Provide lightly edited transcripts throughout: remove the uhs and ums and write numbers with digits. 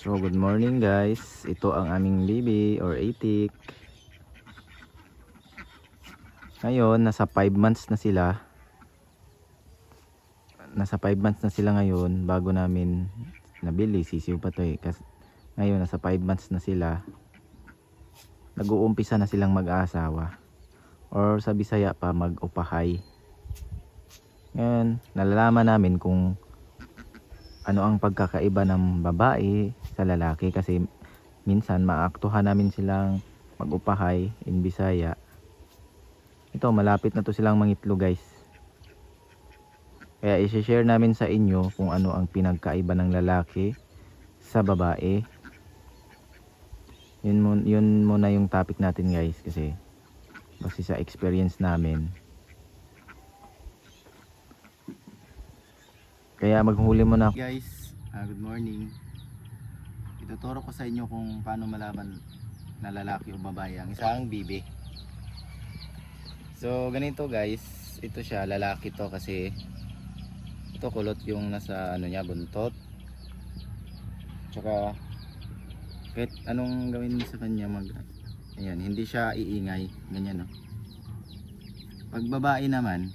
So good morning guys, ito ang aming baby or itik. Ngayon nasa 5 months na sila. Nasa 5 months na sila ngayon bago namin nabili. Sisiw pa to eh. Kasi ngayon nasa 5 months na sila. Nag-uumpisa na silang mag-aasawa. Or sa Bisaya pa mag-upahay. Ngayon nalalaman namin kung ano ang pagkakaiba ng babae sa lalaki, kasi minsan maaktuhan namin silang mag-upahay in Bisaya. Ito malapit na to silang mangitlo guys, kaya i-share namin sa inyo kung ano ang pinagkaiba ng lalaki sa babae. Yun muna yung topic natin guys, kasi base sa experience namin. Kaya maghuli muna guys. Good morning. Ituturo ko sa inyo kung paano malaman na lalaki o babae ang isang bibi. So ganito guys, ito siya, lalaki to kasi ito kulot yung nasa ano niya, buntot. Tsaka kahit anong gawin mo sa kanya ayan, hindi siya iingay, ganyan no. Pag babae naman,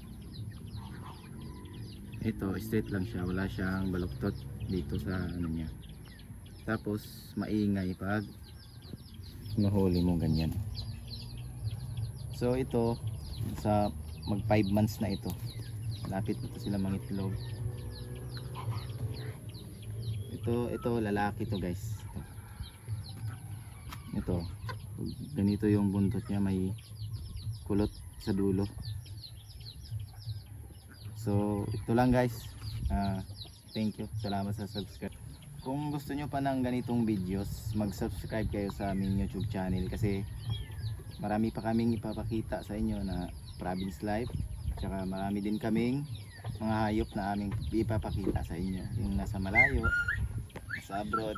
ito straight lang siya, wala siyang baluktot dito sa ano niya. Tapos maingay pag nahuli mo, ganyan. So ito sa mag 5 months na ito, lapit na to sila mangitlog. Ito lalaki to guys. Ito ganito yung buntot niya, may kulot sa dulo. So ito lang guys. Thank you, salamat sa subscribe. Kung gusto nyo pa ng ganitong videos, mag-subscribe kayo sa aming YouTube channel, kasi marami pa kaming ipapakita sa inyo na province life. Tsaka marami din kaming mga hayop na aming ipapakita sa inyo, yung nasa malayo, sa abroad.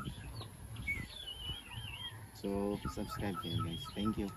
So subscribe kayo guys. Thank you.